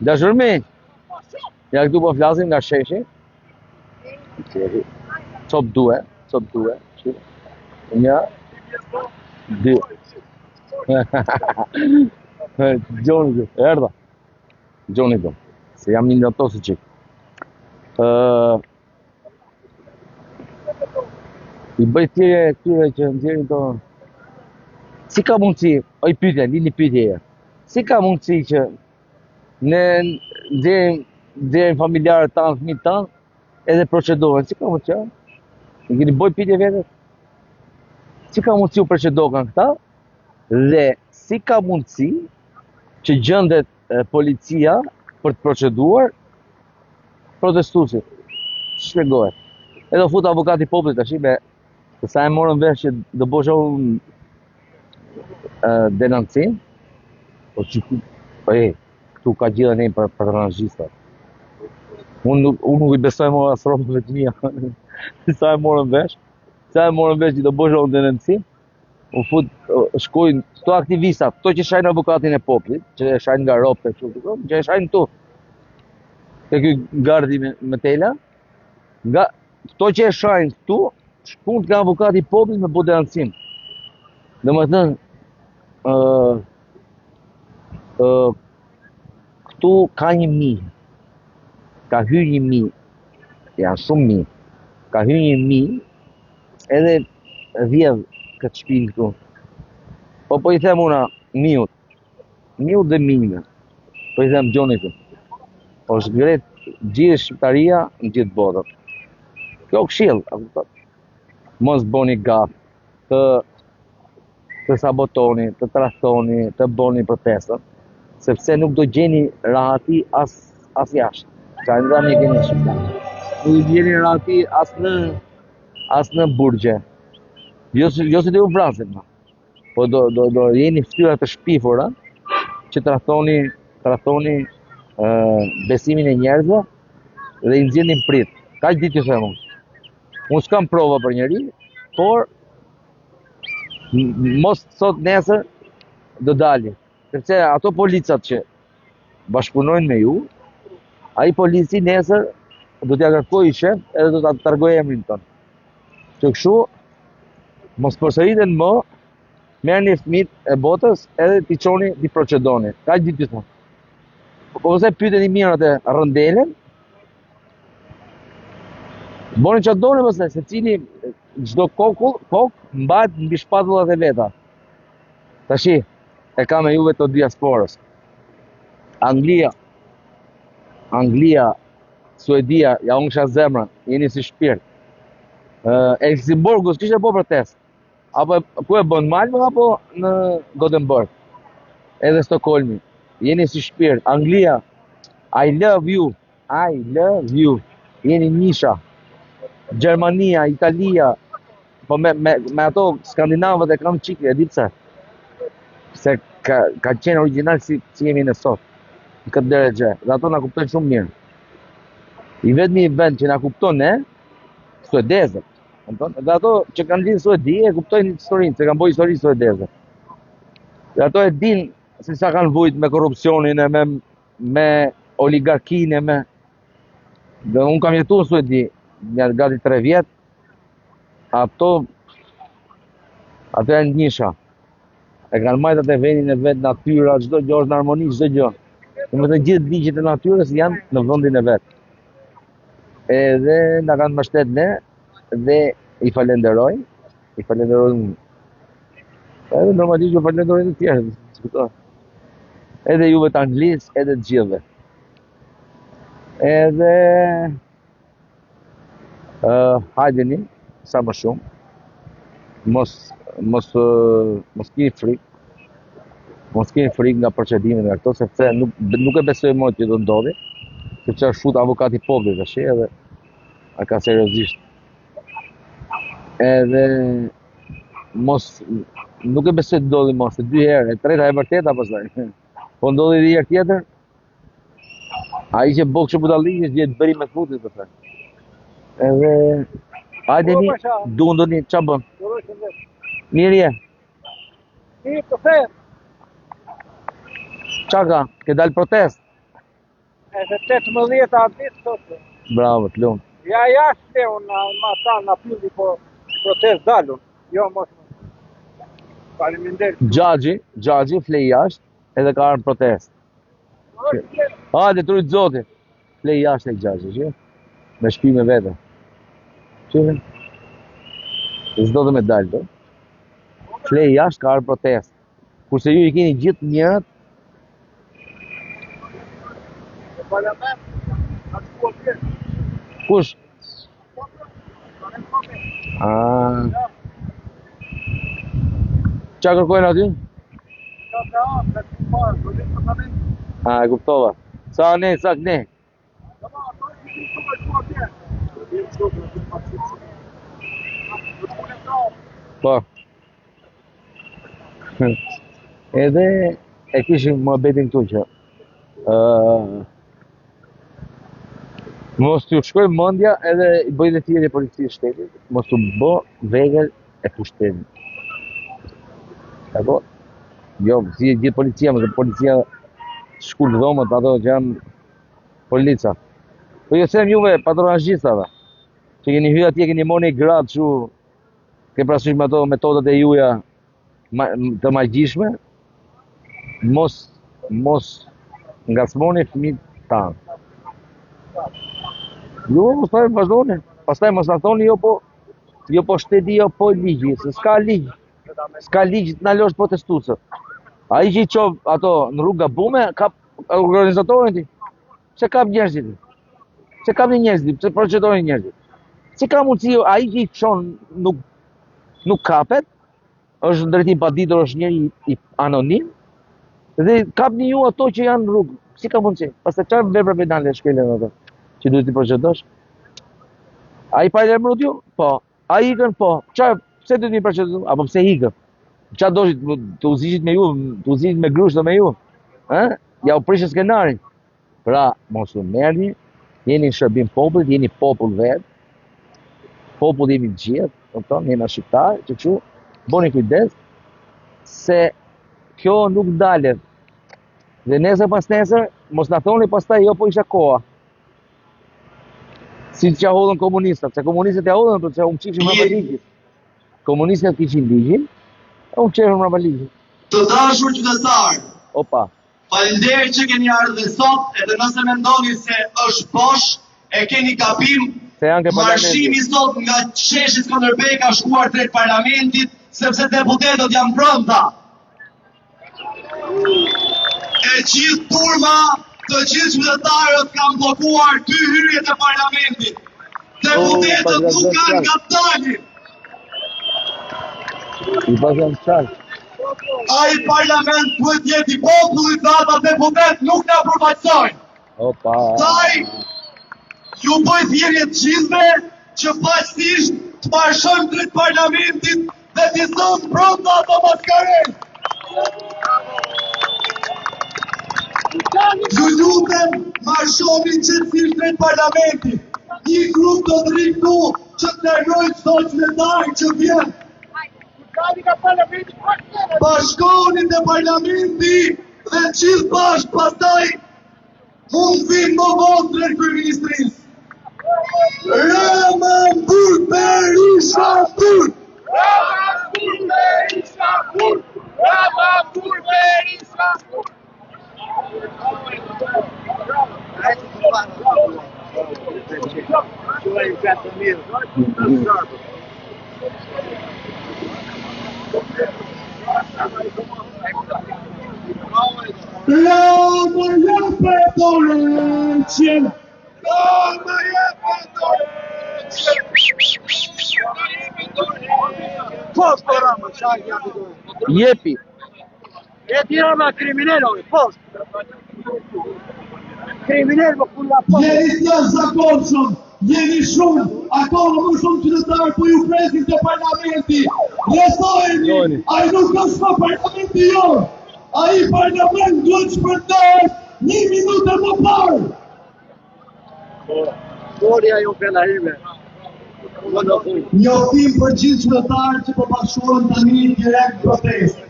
Dashurmi, ja këtu po flasim nga sheshi. Cop due. Një, dy. Gjoni, erdha. Gjoni do. Se jam një ato si qik. I bëj këtyre që nxjerrin to. Si ka mundësi, oj pyetje, lini pyetje. Si ka mundësi që ne nxjerrim familjarët tanë, fëmijët tanë, edhe procedurën, si ka mundësi? I keni bëj pyetje vetë? Si ka mundësi u procedohen këta? Dhe si ka mundësi që gjendet policia për të proceduar protestuesit? Shpjegohet. Edhe fut avokati i popullit tash me sa e morën vesh që do bosha unë denancim. Po që këtu ka gjithë ne për patronazhista. Unë nuk i besoj më as rrobëve të mia. Sa e morën vesh që do bosha unë denancim. U fut shkojnë këto aktivistat, këto që shajnë avokatin e popullit, që e shajnë nga ropë, që e shajnë këtu. Te ky gardi me tela, nga këto që e shajnë këtu, shkon nga avokati i popullit me denancim. Domethënë, këtu ka një mijë, ka hyrë një mijë, janë shumë mijë, ka hyrë një mijë, edhe vjedh këtë shpinë këtu. Po i them una mijut dhe mijëve, po i them gjoni këtu. Po shgret gjithë shqiptaria në gjithë botën. Kjo këshill, mos bëni gafë, të sabotoni, të tradhtoni, të bëni protestën, sepse nuk do gjeni rahati as jashtë. Qa nga një keni shqiptarë. Nuk do gjeni rahati as në burgje. Jo se do u vrasin, po do jeni ftyra të shpifura që tradhtoni besimin e njerëzve dhe i nxjerrin prit. Kaq ditë që them unë. Unë s'kam prova për njeri, por mos sot nesër do dali. Sepse ato policat që bashkëpunojnë me ju, ai polici nesër do t'ja kërkoj shef edhe do t'a tregoj emrin tonë. Që kështu mos përsëriten më, merrni fëmijët e botës edhe t'i çoni, t'i procedoni. Kaq ditë që them. Po ose pyeteni mirë atë rëndelen. Boni çfarë doni mëse, secili çdo kokë mbahet mbi shpatullat e veta. Tashi e ka me juve të diasporës. Anglia, Suedia, ja unë kisha zemrën, jeni si shpirt. Helsingborgu s'kishte po protest. Apo ku e bën Malmö apo në Gothenburg? Edhe Stockholmi. Jeni si shpirt. Anglia, I love you. Jeni nisha. Gjermania, Italia, po me ato skandinavët e kam qikë, e di pse. Se ka qenë original si jemi në sot. Në këtë deregje. Dhe ato na kuptojnë shumë mirë. I vetmi vend që na kupton suedezët. Dhe ato që kanë linë Suedi e kuptojnë historinë, se kanë bërë histori suedeze. Dhe ato e din se sa kanë vujt me korrupsionin e me oligarkinë e Dhe unë kam jetu në Suedi, një gati 3 vjetë, ato janë njësha. E kanë majtë atë vendin e vetë, natyra, çdo gjë është në harmoni, çdo gjë. Domethënë gjithë ligjet e natyrës janë në vendin e vet. Edhe na kanë mbështet ne dhe i falenderoj. Edhe normalisht ju falenderoj të tjerë. Edhe juve të anglisë, edhe të gjithëve. Edhe hajdeni sa më shumë. Mos keni frikë. Mos keni frikë nga procedimet nga këto, sepse nuk e besoj më që do ndodhi, sepse është fut avokati i popullit tash edhe ka seriozisht. Edhe nuk e besoj të ndodhi mos, 2 herë, e treta e vërteta pastaj. Po ndodhi edhe herë tjetër. Ai që bokë budalliqë vjet bëri me futit të thënë. Edhe hajdeni, dundoni, ç'a bën? Mirë je. Mirë, të them. Qa ka? Ke dalë protest? Edhe 18 ditë thotë. Bravo, të lumë. Ja jashtë unë ma ta në pylli po protest dalun. Jo mos. Faleminderit. Gjagji flej jashtë edhe ka arë protest. Hajde, trujtë zoti. Flej jashtë e gjagji, që? Me shpime vete. Që? Zdo dhe me dalë, do? Flej jashtë ka arë protest. Kurse ju i keni gjithë njërët. Kush? Qa kërkojnë aty? E kuptova. Sa ne, sa këne? Po. Edhe e kishim më betin këtu që mos t'ju shkoj mendja edhe i bëjnë tjerë e policisë shtetit, mos t'u bë vegël e pushtetit. Apo? Jo, si gjithë policia, më policia shkull dhomët, ato që janë polica. Po jo sem juve patronazhistave, që keni hyrë atje, keni moni gradë që ke prasysh me ato metodat e juja të magjishme, mos ngacmoni fëmijët tanë. Jo, pastaj vazhdoni. Pastaj mos na thoni jo po shteti, jo po ligji, se s'ka ligj. S'ka ligj të na losh protestuesët. Ai që i çov ato në rrugë gabume, ka organizatorin ti. Se kap njerëzit. Se kap njerëzit, se procedojnë njerëzit. Se ka mundësi ai që i çon nuk kapet, është drejtim paditur, është njëri i anonim. Dhe kapni ju ato që janë në rrugë. Si ka mundësi? Pastaj çfarë vepra penale shkelen ato? Që duhet i procedosh? A i pa i lemrut ju? Po. A i ikën? Po. Pse duhet i procedosh? Apo pse ikën? Qa doshit të uzishit me ju, të uzishit me grushtë me ju? Ja u prishë skenarin. Pra, mos u merrni, jeni në shërbim popullit, jeni popull vetë, popull jemi gjithë, jemi shqiptarë, që që, boni kujdes, se kjo nuk dalet. Dhe nesër pas nesër, mos na thoni pastaj jo po isha koha. Si që hodhën komunistët, se komunistët e hodhën, për që unë qishëm mërë ligjit. Komunistët kishin ligjin, e unë qeshëm mërë ligjit. Të dashur qytetarë, Opa. faleminderit që keni ardhur dhe sot, edhe nëse mendoni se është bosh, e keni gabim. Se janë ke Marshimi sot nga sheshi Skënderbej ka shkuar drejt parlamentit, sepse deputetët janë brenda. E gjithë turma, të gjithë qytetarët kanë bllokuar 2 hyrjet e parlamentit. Deputetët nuk kanë nga dalin. I pasën qarë. Ai parlament duhet jetë i popullit dhe ata deputet nuk na përfaqësojnë. Opa. Taj, ju bëj thirrje të gjithëve që paqësisht të marshojmë drejt parlamentit dhe të zëmë brenda ato maskarën. Ju lutem, marshoni qetësisht drejt parlamentit. Një grup do të rri këtu që të lërojnë çdo qytetar që vjen. Bashkoni në parlamenti dhe gjithë bashkë pastaj mund vinë më vonë drejt kryeministrisë. Ramazan Berisha Bur! Ramazan Berisha Bur! Ramazan Berisha Bur! Roma jepe dorëqen! Roma jepe dorëqen! Posto Rama, çaj japi dorë. Jepi. E ti Rama kriminalove, posto. Kriminal më kulla posto. Jeni të zakonshëm, jeni shumë, akoma më shumë qytetarë po ju presin të parlamenti. Resojeni, ai nuk është më parlamenti jonë. Ai parlament duhet shpërndahet 1 minutë më parë. Doria ju fela hime. Njoftim për gjithë qytetarët që po bashkohen tani direkt protestë.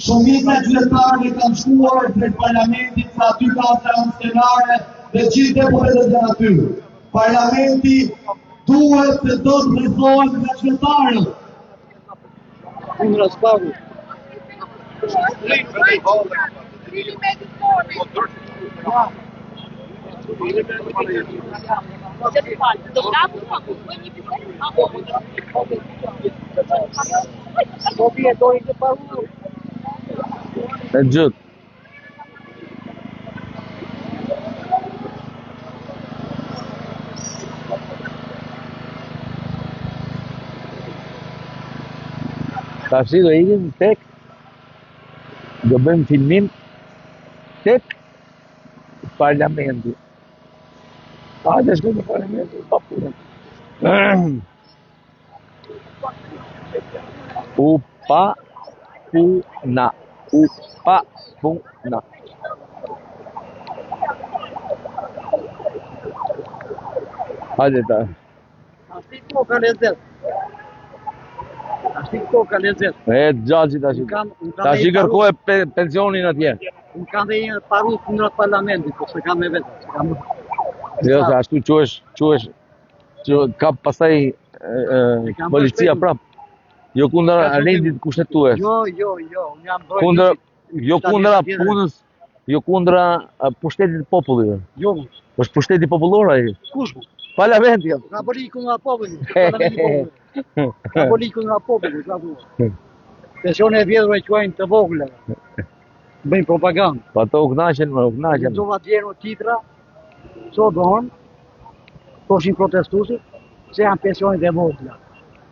Shumica e qytetarëve kanë shkuar drejt parlamentit se aty ka transferare dhe gjithë deputetët janë aty. Parlamenti duhet të do të rrezohet nga qytetarët. Kundra spagu. E gjithë. Tash do ikim tek, do bëjmë filmim tek parlamenti. Hajde shkojmë në parlamenti, pa punë. Upa puna. Upa puna. Hajde ta. Ashti koka lezet. Ashti koka lezet. E gjaxhi tash. Tash i kërkoj pensionin atje. Unë kam dhe një paru kundra parlamentit, po se kam me vetë. Jo, se ashtu quhesh, ka pastaj policia prap. Jo kundra rendit kushtetues. Jo, unë jam bërë. Kundra, jo kundra punës, jo kundra pushtetit popullit. Jo, Është pushteti popullor ai. kush mu? Parlamenti. Ka bëri kundra popullit. Ka bëri kundra popullit, ka thua. Pensione e vjetrë e quajnë të vogla. Bëjnë propagandë. Po ato u kënaqen, u kënaqen. Zova djerë titra, so donë, thoshin protestusit, se janë pensionet e vogla.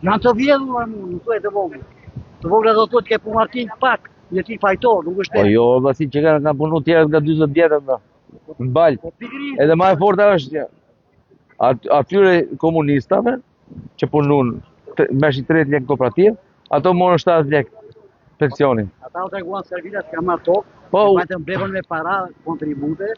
Janë të vjedhur nuk thuhet të vogla. Të vogla do të thotë ke pumartin pak, një ti fajtor, nuk është Po jo, vasi që kanë punu tjerë nga 40 vjetër në balë. Po pikërisht. Edhe më e forta është atyre komunistave që punun me 3 lekë kooperativ, ato morën 70 lekë pensionin. Ata u treguan servilat ka marrë tokë, Po, patëm blevën me para kontribute,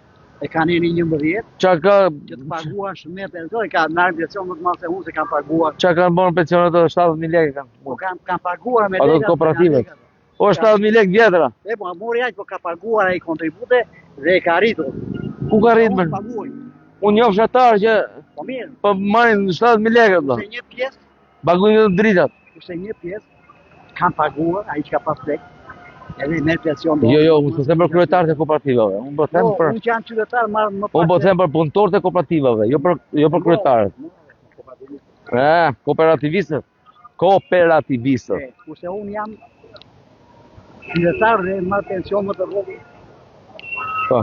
e kanë një 11, qa ka që të paguan shmet e zonë, ka në pension më të madh se unë se kanë paguar. qa kanë bërë pensionet të 70.000 lekë kanë. Po kanë paguar me Ato lekë. kooperative. O 70.000 lekë vjetra. E po, mori aq, po ka paguar ai kontribute dhe e ka arritur. Ku ka rritë më? Paguaj. Unë njofë shatarë që Po mirë, po marrin 70.000 lekë ato. se një pjesë, Bagujnë të dritat. kurse një pjesë kanë paguar, ai që ka pas lek, edhe me pension. Jo, unë s'u them për kryetarët e kooperativave. Unë po them për Unë që janë qytetar marrë më pak. unë po them për punëtorët e kooperativave, jo për kryetarët. Kooperativistët. Kooperativistët. Kurse unë jam qytetar dhe marrë pension më të vogël. Po.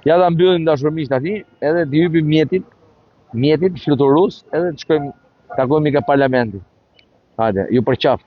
Ja ta mbyllim dashurmisht aty, edhe të hypim mjetit fluturus, edhe të shkojmë takojmë ka parlamenti. Hajde, ju përqaftë.